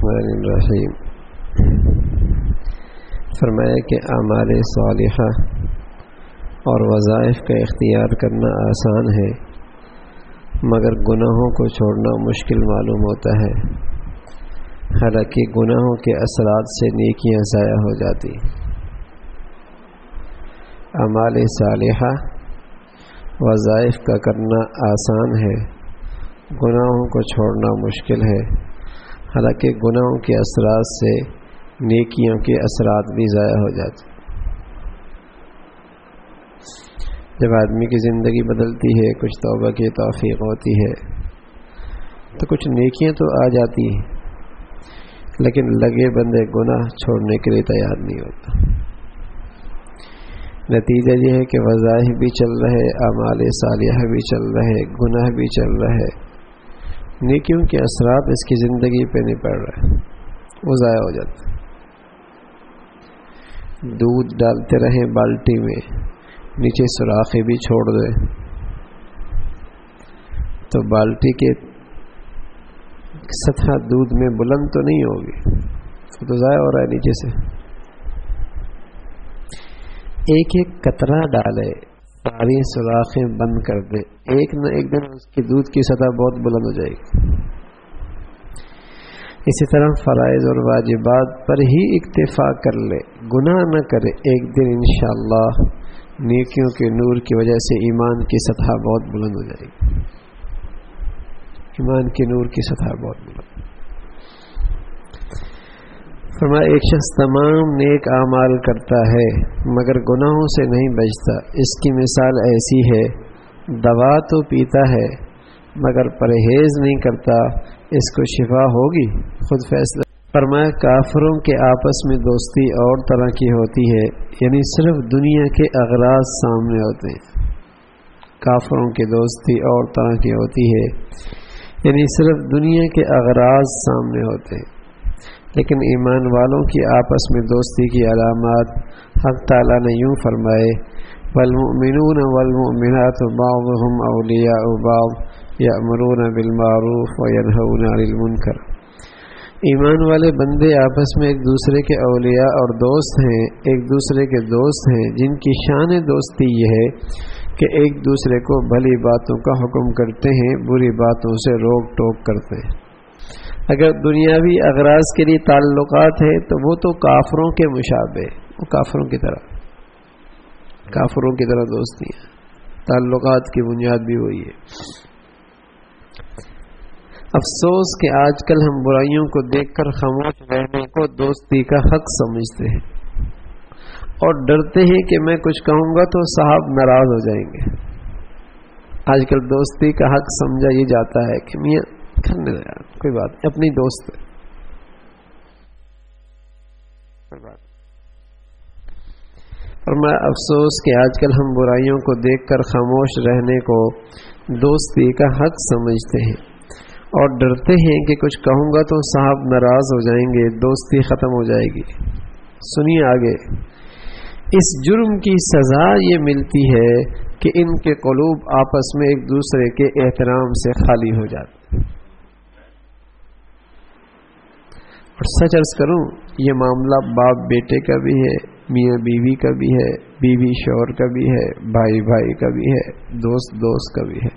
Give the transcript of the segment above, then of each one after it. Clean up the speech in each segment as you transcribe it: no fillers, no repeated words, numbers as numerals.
الرحمن الرحیم. فرمایا کہ اعمال صالحہ اور وظائف کا اختیار کرنا آسان ہے مگر گناہوں کو چھوڑنا مشکل معلوم ہوتا ہے. حالانکہ گناہوں کے اثرات سے نیکیاں ضائع ہو جاتی. اعمال صالحہ وظائف کا کرنا آسان ہے، گناہوں کو چھوڑنا مشکل ہے. حالانکہ گناہوں کے اثرات سے نیکیوں کے اثرات بھی ضائع ہو جاتے. جب آدمی کی زندگی بدلتی ہے، کچھ توبہ کی توفیق ہوتی ہے تو کچھ نیکیاں تو آ جاتی ہیں، لیکن لگے بندے گناہ چھوڑنے کے لیے تیار نہیں ہوتا. نتیجہ یہ ہے کہ وظائف بھی چل رہے، اعمال صالحہ بھی چل رہے، گناہ بھی چل رہے، نیکیوں کے اثرات اس کی زندگی پہ نہیں پڑ رہے، وہ ضائع ہو جاتے. دودھ ڈالتے رہیں بالٹی میں، نیچے سوراخیں بھی چھوڑ دیں تو بالٹی کے سطح دودھ میں بلند تو نہیں ہوگی، وہ تو ضائع ہو رہا ہے نیچے سے. ایک ایک قطرہ ڈالے، ساری سوراخیں بند کر دے، ایک نہ ایک دن اس کی دودھ کی سطح بہت بلند ہو جائے گی. اسی طرح فرائض اور واجبات پر ہی اکتفا کر لے، گناہ نہ کرے، ایک دن انشاءاللہ نیکیوں کے نور کی وجہ سے ایمان کی سطح بہت بلند ہو جائے گی. ایمان کے نور کی سطح بہت بلند. فرمایا ایک شخص تمام نیک اعمال کرتا ہے مگر گناہوں سے نہیں بچتا، اس کی مثال ایسی ہے دوا تو پیتا ہے مگر پرہیز نہیں کرتا، اس کو شفا ہوگی؟ خود فیصلہ. فرمایا کافروں کے آپس میں دوستی اور طرح کی ہوتی ہے، یعنی صرف دنیا کے اغراض سامنے ہوتے ہیں. کافروں کی دوستی اور طرح کی ہوتی ہے، یعنی صرف دنیا کے اغراض سامنے ہوتے ہیں. لیکن ایمان والوں کی آپس میں دوستی کی علامات حق تعالیٰ نے یوں فرمائے والمؤمنون والمؤمنات بعضهم اولیاء بعض یأمرون بالمعروف وینہون عن المنکر. ایمان والے بندے آپس میں ایک دوسرے کے اولیاء اور دوست ہیں، ایک دوسرے کے دوست ہیں جن کی شان دوستی یہ ہے کہ ایک دوسرے کو بھلی باتوں کا حکم کرتے ہیں، بری باتوں سے روک ٹوک کرتے ہیں. اگر دنیاوی اغراض کے لیے تعلقات ہے تو وہ تو کافروں کے مشابہ، وہ کافروں کی طرح دوستی ہے. تعلقات کی بنیاد بھی وہی ہے. افسوس کہ آج کل ہم برائیوں کو دیکھ کر خاموش رہنے کو دوستی کا حق سمجھتے ہیں اور ڈرتے ہیں کہ میں کچھ کہوں گا تو صاحب ناراض ہو جائیں گے. آج کل دوستی کا حق سمجھا یہ جاتا ہے کہ میاں کرنے لگا کوئی بات، اپنی دوست ہے. فرمایا افسوس کہ آج کل ہم برائیوں کو دیکھ کر خاموش رہنے کو دوستی کا حق سمجھتے ہیں اور ڈرتے ہیں کہ کچھ کہوں گا تو صاحب ناراض ہو جائیں گے، دوستی ختم ہو جائے گی. سنیے آگے، اس جرم کی سزا یہ ملتی ہے کہ ان کے قلوب آپس میں ایک دوسرے کے احترام سے خالی ہو جاتے. اور سچ عرض کروں، یہ معاملہ باپ بیٹے کا بھی ہے، میاں بیوی کا بھی ہے، بیوی شوہر کا بھی ہے، بھائی بھائی کا بھی ہے، دوست دوست کا بھی ہے.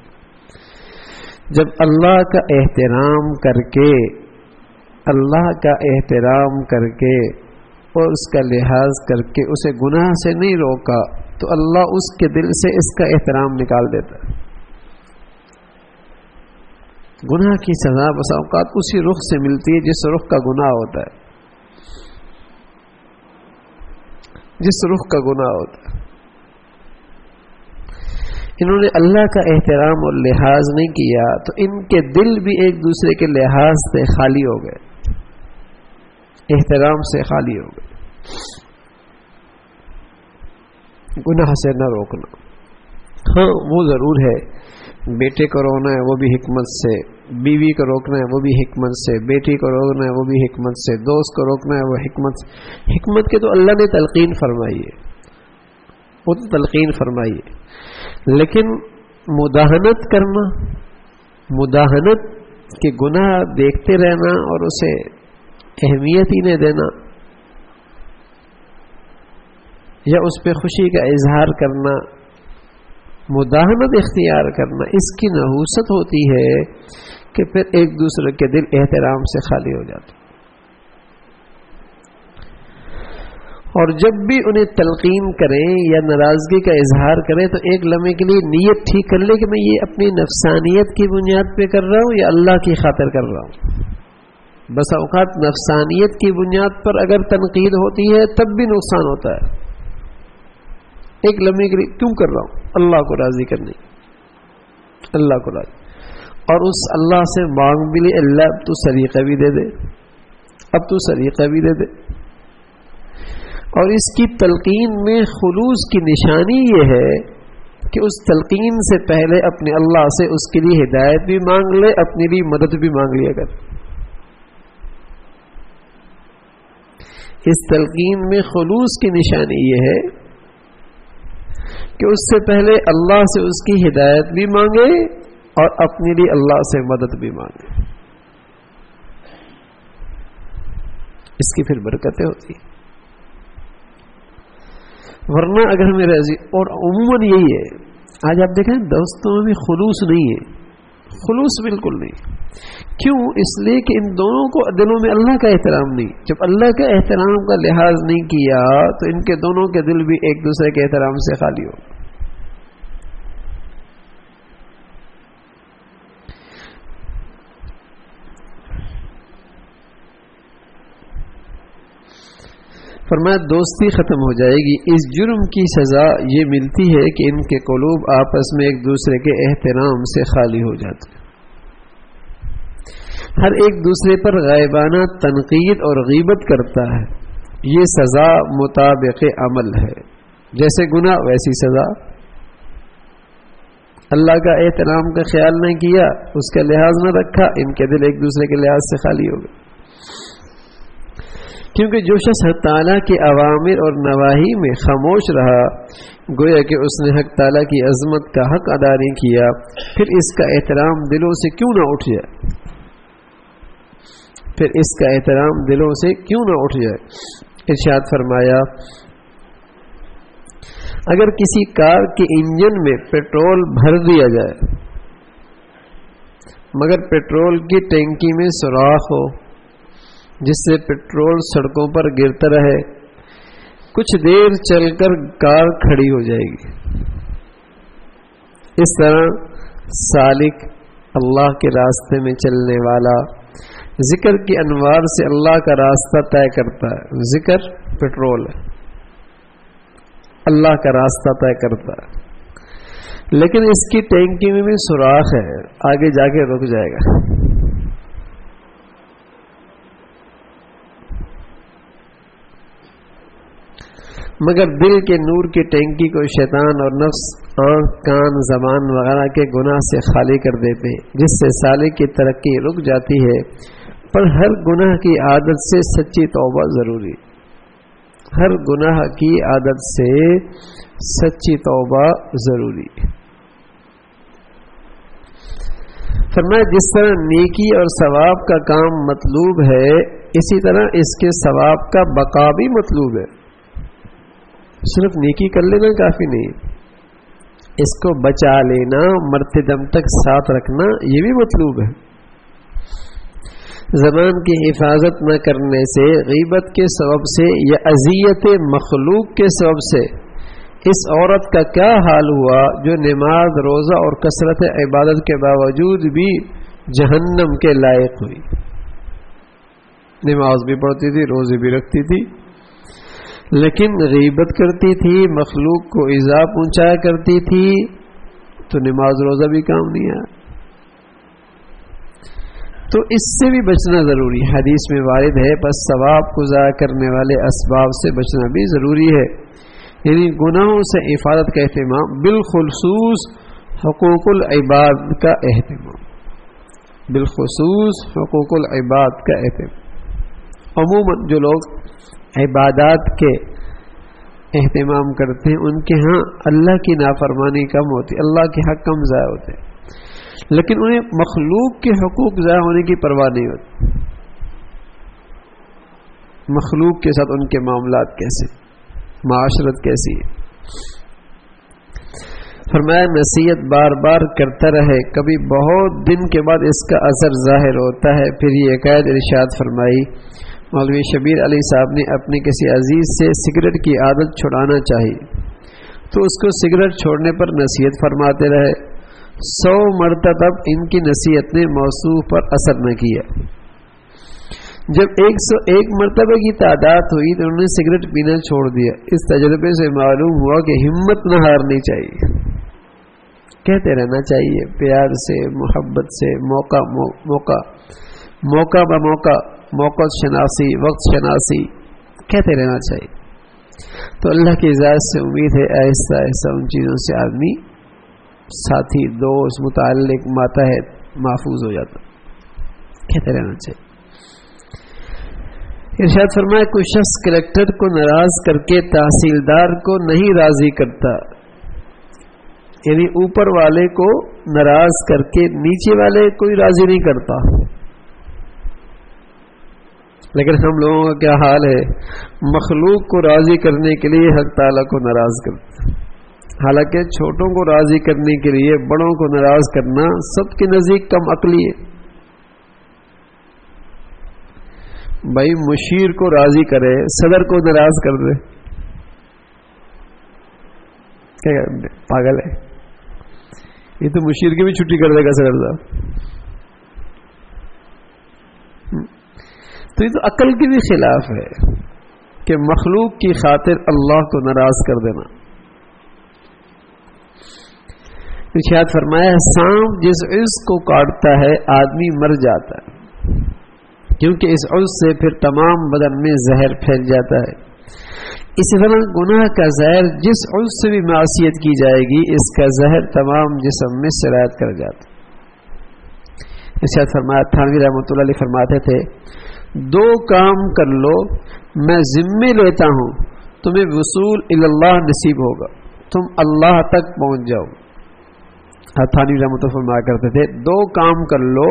جب اللہ کا احترام کر کے اور اس کا لحاظ کر کے اسے گناہ سے نہیں روکا تو اللہ اس کے دل سے اس کا احترام نکال دیتا ہے. گناہ کی سزا بس اوقات اسی رخ سے ملتی ہے جس رخ کا گناہ ہوتا ہے، جس رخ کا گناہ ہوتا ہے. انہوں نے اللہ کا احترام اور لحاظ نہیں کیا تو ان کے دل بھی ایک دوسرے کے لحاظ سے خالی ہو گئے، احترام سے خالی ہو گئے. گناہ سے نہ روکنا. ہاں وہ ضرور ہے، بیٹے کو روکنا ہے وہ بھی حکمت سے، بیوی کو روکنا ہے وہ بھی حکمت سے، بیٹی کو روکنا ہے وہ بھی حکمت سے، دوست کو روکنا ہے وہ حکمت سے. حکمت کے تو اللہ نے تلقین فرمائی ہے، وہ تو تلقین فرمائی ہے. لیکن مداہنت کرنا، مداہنت کے گناہ دیکھتے رہنا اور اسے اہمیت ہی نہ دینا یا اس پہ خوشی کا اظہار کرنا، مداہنت اختیار کرنا، اس کی نحوست ہوتی ہے کہ پھر ایک دوسرے کے دل احترام سے خالی ہو جاتے، اور جب بھی انہیں تلقین کریں یا ناراضگی کا اظہار کریں تو ایک لمحے کے لیے نیت ٹھیک کر لے کہ میں یہ اپنی نفسانیت کی بنیاد پہ کر رہا ہوں یا اللہ کی خاطر کر رہا ہوں۔ بس اوقات نفسانیت کی بنیاد پر اگر تنقید ہوتی ہے تب بھی نقصان ہوتا ہے۔ ایک لمحے کے لیے کیوں کر رہا ہوں؟ اللہ کو راضی کرنے، اللہ کو راضی، اور اس اللہ سے مانگ بھی لے، اللہ اب تو سلیقہ بھی دے دے، اب تو سلیقہ بھی دے دے۔ اور اس کی تلقین میں خلوص کی نشانی یہ ہے کہ اس تلقین سے پہلے اپنے اللہ سے اس کے لیے ہدایت بھی مانگ لے، اپنے لیے مدد بھی مانگ لیا کر۔ اس تلقین میں خلوص کی نشانی یہ ہے کہ اس سے پہلے اللہ سے اس کی ہدایت بھی مانگے اور اپنے لیے اللہ سے مدد بھی مانگے، اس کی پھر برکتیں ہوتی ہیں۔ ورنہ اگر ہمیں راضی، اور عموماً یہی ہے، آج آپ دیکھیں دوستوں میں بھی خلوص نہیں ہے، خلوص بالکل نہیں۔ کیوں؟ اس لیے کہ ان دونوں کو دلوں میں اللہ کا احترام نہیں۔ جب اللہ کا احترام کا لحاظ نہیں کیا تو ان کے دونوں کے دل بھی ایک دوسرے کے احترام سے خالی ہو۔ فرمایا دوستی ختم ہو جائے گی۔ اس جرم کی سزا یہ ملتی ہے کہ ان کے قلوب آپس میں ایک دوسرے کے احترام سے خالی ہو جاتے ہیں، ہر ایک دوسرے پر غائبانہ تنقید اور غیبت کرتا ہے۔ یہ سزا مطابق عمل ہے، جیسے گناہ ویسی سزا۔ اللہ کا احترام کا خیال نہیں کیا، اس کا لحاظ نہ رکھا، ان کے دل ایک دوسرے کے لحاظ سے خالی ہو گئے۔ کیونکہ جو شخص حق تعالیٰ کے اوامر اور نواہی میں خاموش رہا، گویا کہ اس نے حق تعالیٰ کی عظمت کا حق ادا نہیں کیا، پھر اس کا احترام دلوں سے کیوں نہ اٹھ جائے، پھر اس کا احترام دلوں سے کیوں نہ اٹھ جائے۔ ارشاد فرمایا اگر کسی کار کے انجن میں پیٹرول بھر دیا جائے مگر پیٹرول کی ٹینکی میں سوراخ ہو جس سے پیٹرول سڑکوں پر گرتا رہے، کچھ دیر چل کر کار کھڑی ہو جائے گی۔ اس طرح سالک، اللہ کے راستے میں چلنے والا، ذکر کی انوار سے اللہ کا راستہ طے کرتا ہے۔ ذکر پیٹرول ہے، اللہ کا راستہ طے کرتا ہے، لیکن اس کی ٹینکی میں بھی سوراخ ہے، آگے جا کے رک جائے گا۔ مگر دل کے نور کی ٹینکی کو شیطان اور نفس آنکھ، کان، زبان وغیرہ کے گناہ سے خالی کر دیتے، جس سے سالک کی ترقی رک جاتی ہے۔ پر ہر گناہ کی عادت سے سچی توبہ ضروری، ہر گناہ کی عادت سے سچی توبہ ضروری۔ فرمایا جس طرح نیکی اور ثواب کا کام مطلوب ہے، اسی طرح اس کے ثواب کا بقا بھی مطلوب ہے۔ صرف نیکی کر لینا کافی نہیں، اس کو بچا لینا، مرتے دم تک ساتھ رکھنا، یہ بھی مطلوب ہے۔ زبان کی حفاظت نہ کرنے سے، غیبت کے سبب سے یا اذیت مخلوق کے سبب سے اس عورت کا کیا حال ہوا جو نماز، روزہ اور کثرت عبادت کے باوجود بھی جہنم کے لائق ہوئی۔ نماز بھی پڑھتی تھی، روزے بھی رکھتی تھی، لیکن غیبت کرتی تھی، مخلوق کو ایذا پہنچایا کرتی تھی، تو نماز روزہ بھی کام نہیں آیا۔ تو اس سے بھی بچنا ضروری، حدیث میں وارد ہے، بس ثواب کو ضائع کرنے والے اسباب سے بچنا بھی ضروری ہے، یعنی گناہوں سے حفاظت کا اہتمام، بالخصوص حقوق العباد کا اہتمام، بالخصوص حقوق العباد کا اہتمام۔ عموماً جو لوگ عبادات کے اہتمام کرتے ہیں ان کے ہاں اللہ کی نافرمانی کم ہوتی، اللہ کے حق کم ضائع ہوتے، لیکن انہیں مخلوق کے حقوق ضائع ہونے کی پرواہ نہیں ہوتی۔ مخلوق کے ساتھ ان کے معاملات کیسے، معاشرت کیسی ہے۔ فرمایا نصیحت بار بار کرتا رہے، کبھی بہت دن کے بعد اس کا اثر ظاہر ہوتا ہے۔ پھر یہ عقائد ارشاد فرمائی، مولوی شبیر علی صاحب نے اپنے کسی عزیز سے سگریٹ کی عادت چھڑانا چاہی تو اس کو سگریٹ چھوڑنے پر نصیحت فرماتے رہے۔ 100 مرتبہ ان کی نصیحت نے موصوف پر اثر نہ کیا۔ جب 101 مرتبہ کی تعداد ہوئی تو انہوں نے سگریٹ پینا چھوڑ دیا۔ اس تجربے سے معلوم ہوا کہ ہمت نہ ہارنی چاہیے، کہتے رہنا چاہیے، پیار سے، محبت سے، موقع بموقع، موقع شناسی، وقت شناسی، کہتے رہنا چاہیے۔ تو اللہ کی اجازت سے امید ہے آہستہ آہستہ ان چیزوں سے آدمی ساتھی، دوست، متعلق، ماتحت محفوظ ہو جاتا، کہتے رہنا چاہیے۔ ارشاد فرمایا کوئی شخص کلیکٹر کو ناراض کر کے تحصیلدار کو نہیں راضی کرتا، یعنی اوپر والے کو ناراض کر کے نیچے والے کوئی راضی نہیں کرتا۔ لیکن ہم لوگوں کا کیا حال ہے، مخلوق کو راضی کرنے کے لیے حق تعالیٰ کو ناراض کرتا، حالانکہ چھوٹوں کو راضی کرنے کے لیے بڑوں کو ناراض کرنا سب کے نزدیک کم عقلی ہے۔ بھائی مشیر کو راضی کرے، صدر کو ناراض کر دے، کیا پاگل ہے؟ یہ تو مشیر کی بھی چھٹی کر دے گا صدر صاحب۔ تو یہ تو عقل کے بھی خلاف ہے کہ مخلوق کی خاطر اللہ کو ناراض کر دینا۔ ارشاد فرمایا سانپ جس عضو کو کاٹتا ہے آدمی مر جاتا ہے، کیونکہ اس عضو سے پھر تمام بدن میں زہر پھیل جاتا ہے۔ اسی طرح گناہ کا زہر جس عضو سے بھی معصیت کی جائے گی اس کا زہر تمام جسم میں سرایت کر جاتا ہے۔ ارشاد فرمایا تھانوی رحمۃ اللہ علیہ فرماتے تھے 2 کام کر لو میں ذمہ لیتا ہوں، تمہیں وصول اللہ نصیب ہوگا، تم اللہ تک پہنچ جاؤ۔ تھانوی رحمۃ اللہ فرمایا کرتے تھے 2 کام کر لو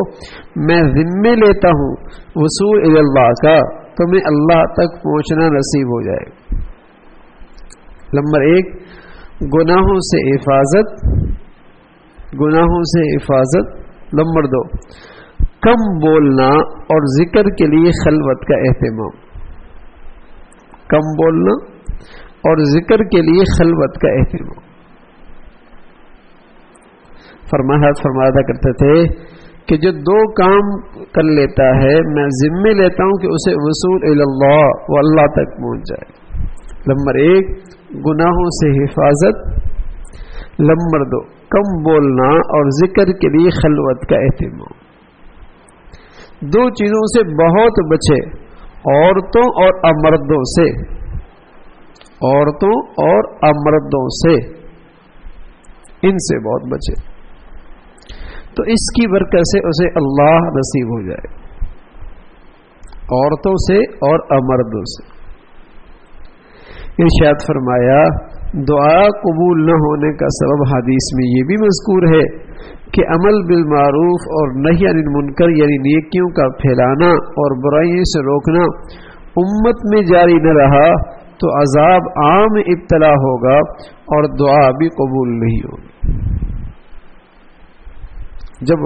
میں ذمہ لیتا ہوں وصول اللہ کا، تمہیں اللہ تک پہنچنا نصیب ہو جائے۔ نمبر 1 گناہوں سے حفاظت، نمبر 2 کم بولنا اور ذکر کے لیے خلوت کا اہتمام، کم بولنا اور ذکر کے لیے خلوت کا اہتمام۔ فرمایا کرتے تھے کہ جو 2 کام کر لیتا ہے میں ذمہ لیتا ہوں کہ اسے وصول اللہ و اللہ تک پہنچ جائے۔ نمبر 1 گناہوں سے حفاظت، نمبر 2 کم بولنا اور ذکر کے لیے خلوت کا اہتمام۔ 2 چیزوں سے بہت بچے، عورتوں اور امردوں سے، عورتوں اور امردوں سے، ان سے بہت بچے تو اس کی برکت سے اسے اللہ نصیب ہو جائے، عورتوں سے اور امردوں سے۔ ارشاد فرمایا دعا قبول نہ ہونے کا سبب حدیث میں یہ بھی مذکور ہے کہ عمل بالمعروف اور نہی عن المنکر یعنی نیکیوں کا پھیلانا اور برائیوں سے روکنا امت میں جاری نہ رہا تو عذاب عام ابتلا ہوگا اور دعا بھی قبول نہیں ہوگی۔ جب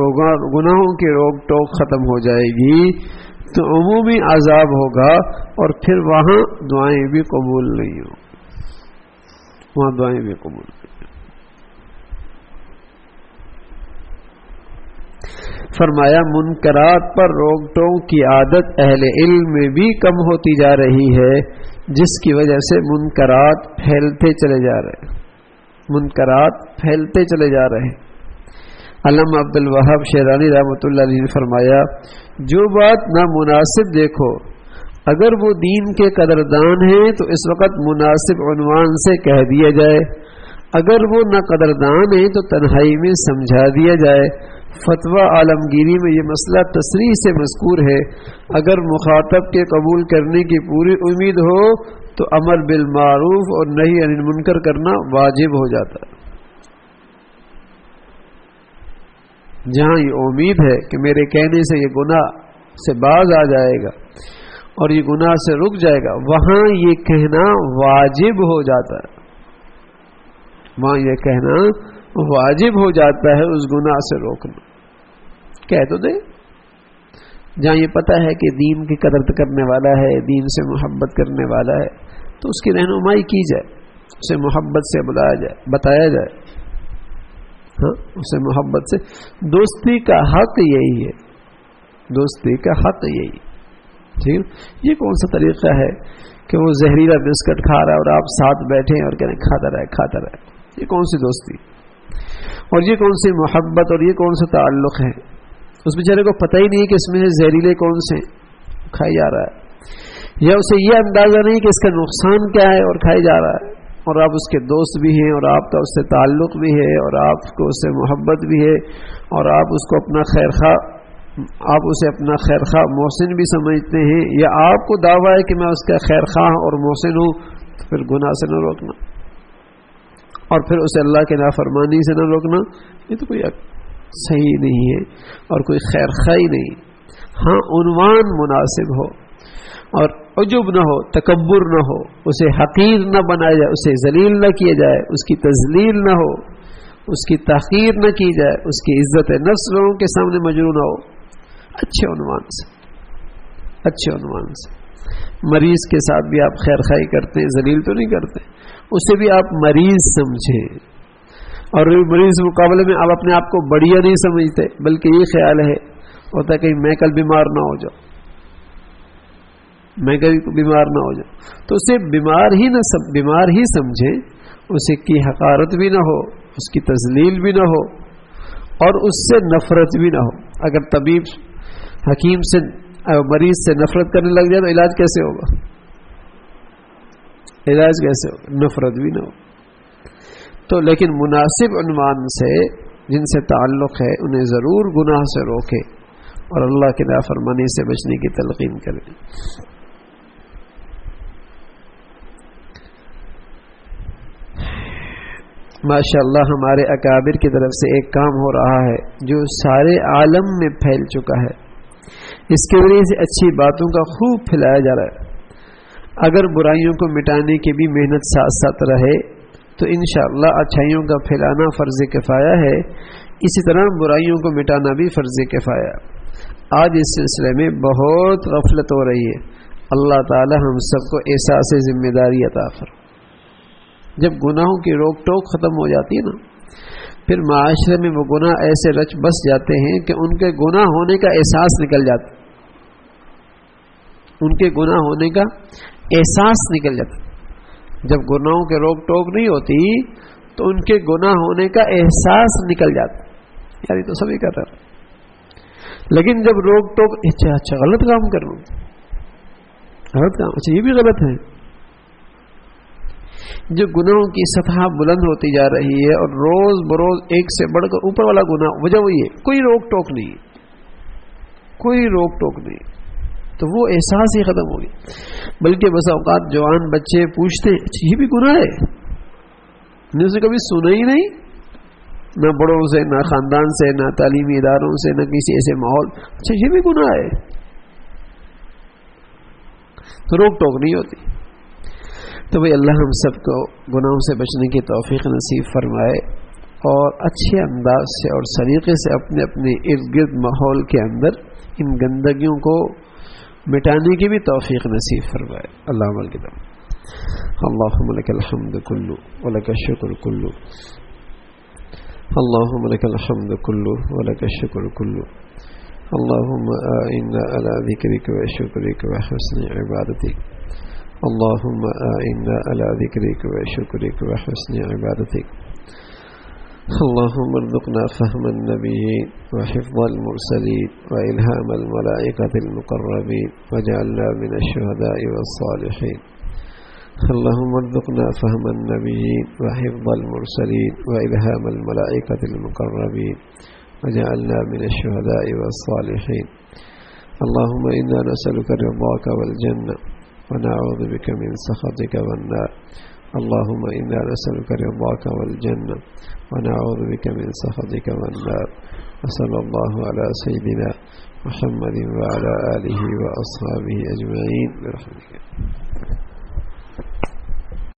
گناہوں کی روک ٹوک ختم ہو جائے گی تو عمومی عذاب ہوگا اور پھر وہاں دعائیں بھی قبول نہیں ہوں، وہاں دعائیں بھی قبول نہیں ہوں۔ فرمایا منکرات پر روک ٹوک کی عادت اہل علم میں بھی کم ہوتی جا رہی ہے، جس کی وجہ سے منکرات پھیلتے چلے جا رہے، منکرات پھیلتے چلے جا رہے۔ علامہ عبد الوہاب شیرانی رحمۃ اللہ علیہ نے فرمایا جو بات نامناسب دیکھو اگر وہ دین کے قدردان ہیں تو اس وقت مناسب عنوان سے کہہ دیا جائے، اگر وہ نہ قدردان ہیں تو تنہائی میں سمجھا دیا جائے۔ فتویٰ عالمگیری میں یہ مسئلہ تصریح سے مذکور ہے، اگر مخاطب کے قبول کرنے کی پوری امید ہو تو امر بالمعروف اور نہی عن المنکر کرنا واجب ہو جاتا ہے۔ جہاں یہ امید ہے کہ میرے کہنے سے یہ گناہ سے باز آ جائے گا اور یہ گناہ سے رک جائے گا، وہاں یہ کہنا واجب ہو جاتا ہے، وہاں یہ کہنا واجب ہو جاتا ہے اس گناہ سے روکنا. کہہ تو دے. جہاں یہ پتہ ہے کہ دین کی قدر کرنے والا ہے، دین سے محبت کرنے والا ہے، تو اس کی رہنمائی کی جائے، اسے محبت سے بلایا جائے، بتایا جائے. ہاں، اسے محبت سے. دوستی کا حق یہی ہے، دوستی کا حق یہی. ٹھیک. یہ کون سا طریقہ ہے کہ وہ زہریلا بسکٹ کھا رہا ہے اور آپ ساتھ بیٹھے اور کہہ رہے کھاتا رہے کھاتا رہے؟ یہ کون سی دوستی اور یہ کون سی محبت اور یہ کون سا تعلق ہے؟ اس بیچارے کو پتہ ہی نہیں کہ اس میں سے زہریلے کون سے کھائی جا رہا ہے، یا اسے یہ اندازہ نہیں کہ اس کا نقصان کیا ہے اور کھائی جا رہا ہے، اور آپ اس کے دوست بھی ہیں اور آپ کا اس سے تعلق بھی ہے اور آپ کو اس سے محبت بھی ہے اور آپ اس کو اپنا خیرخواہ، آپ اسے اپنا خیرخواہ محسن بھی سمجھتے ہیں، یا آپ کو دعویٰ ہے کہ میں اس کا خیرخواہ اور محسن ہوں، تو پھر گناہ سے نہ روکنا اور پھر اسے اللہ کے نافرمانی سے نہ روکنا، یہ تو کوئی صحیح نہیں ہے اور کوئی خیر خواہی نہیں. ہاں، عنوان مناسب ہو اور عجب نہ ہو، تکبر نہ ہو، اسے حقیر نہ بنایا جائے، اسے ذلیل نہ کیا جائے، اس کی تذلیل نہ ہو، اس کی تحقیر نہ کی جائے، اس کی عزت نفس لوگوں کے سامنے مجروح نہ ہو. اچھے عنوان سے، اچھے عنوان سے. مریض کے ساتھ بھی آپ خیر خواہی کرتے ہیں، ذلیل تو نہیں کرتے، اسے بھی آپ مریض سمجھیں، اور مریض مقابلے میں آپ اپنے آپ کو بڑھیا نہیں سمجھتے، بلکہ یہ خیال ہے ہوتا ہے کہ میں کل بیمار نہ ہو جاؤں، میں کبھی بیمار نہ ہو جاؤں، تو اسے بیمار ہی سمجھیں، اسے کی حقارت بھی نہ ہو، اس کی تذلیل بھی نہ ہو اور اس سے نفرت بھی نہ ہو. اگر طبیب حکیم سے مریض سے نفرت کرنے لگ جائے تو علاج کیسے ہوگا؟ علاج کیسے ہوگا؟ نفرت بھی نہ ہو. تو لیکن مناسب عنوان سے جن سے تعلق ہے انہیں ضرور گناہ سے روکے اور اللہ کی نافرمانی سے بچنے کی تلقین کرے. ماشاءاللہ ہمارے اکابر کی طرف سے ایک کام ہو رہا ہے جو سارے عالم میں پھیل چکا ہے. اس کے ذریعے سے اچھی باتوں کا خوب پھیلایا جا رہا ہے. اگر برائیوں کو مٹانے کی بھی محنت ساتھ ساتھ رہے تو انشاءاللہ اچھائیوں کا پھیلانا فرض کفایہ ہے، اسی طرح برائیوں کو مٹانا بھی فرض کفایہ. آج اس سلسلے میں بہت غفلت ہو رہی ہے. اللہ تعالی ہم سب کو احساس ذمہ داری عطا فرمائے. جب گناہوں کی روک ٹوک ختم ہو جاتی ہے نا، پھر معاشرے میں وہ گناہ ایسے رچ بس جاتے ہیں کہ ان کے گناہ ہونے کا احساس نکل جاتا، ان کے گناہ ہونے کا احساس نکل جاتا. جب گناہوں کے روک ٹوک نہیں ہوتی تو ان کے گناہ ہونے کا احساس نکل جاتا. یار یہ تو سبھی کر رہا ہے، لیکن جب روک ٹوک، اچھا غلط کام کر رہا ہوں، غلط کام، اچھا یہ بھی غلط ہے. جو گناہوں کی سطح بلند ہوتی جا رہی ہے اور روز بروز ایک سے بڑھ کر اوپر والا گناہ، وجہ وہی ہے، کوئی روک ٹوک نہیں، کوئی روک ٹوک نہیں، تو وہ احساس ہی ختم ہو گیا. بلکہ بس اوقات جوان بچے پوچھتے ہیں اچھا یہ بھی گناہ ہے، نے اسے کبھی سنا ہی نہیں، نہ بڑوں سے، نہ خاندان سے، نہ تعلیمی اداروں سے، نہ کسی ایسے ماحول، اچھا یہ بھی گناہ ہے، تو روک ٹوک نہیں ہوتی. تو بھئی اللہ ہم سب کو گناہوں سے بچنے کی توفیق نصیب فرمائے اور اچھے انداز سے اور سلیقے سے اپنے اپنے ارد گرد ماحول کے اندر ان گندگیوں کو مٹانے کی بھی توفیق نصیب فرمائے. اللہ عمل کی طرف. اللہم لک الحمد کلو ولک الشکر کلو، اللہم لک الحمد کلو ولک الشکر کلو، اللہم اعنا علی ذکرک و شکرک و حسن عبادتک، اللہم اعنا علی ذکرک و شکرک و حسن عبادتک، اللہم ارزقنا فهم النبیین و حفظ المرسلین و الہام الملائکۃ المقربین وجعلنا من الشہداء والصالحین. اللہم ارزقنا فهم النبیین و حفظ المرسلین و الہام الملائکۃ المقربین وجعلنا من الشہداء والصالحین. اللہم انا نسألک رضاک والجنہ ونعوذ بك من سخطك والنار اللهم إنا نسألك رضاك والجنة ونعوذ بك من سخطك والنار. وصلى الله على سيدنا محمد وعلى آله وأصحابه أجمعين برحمتك.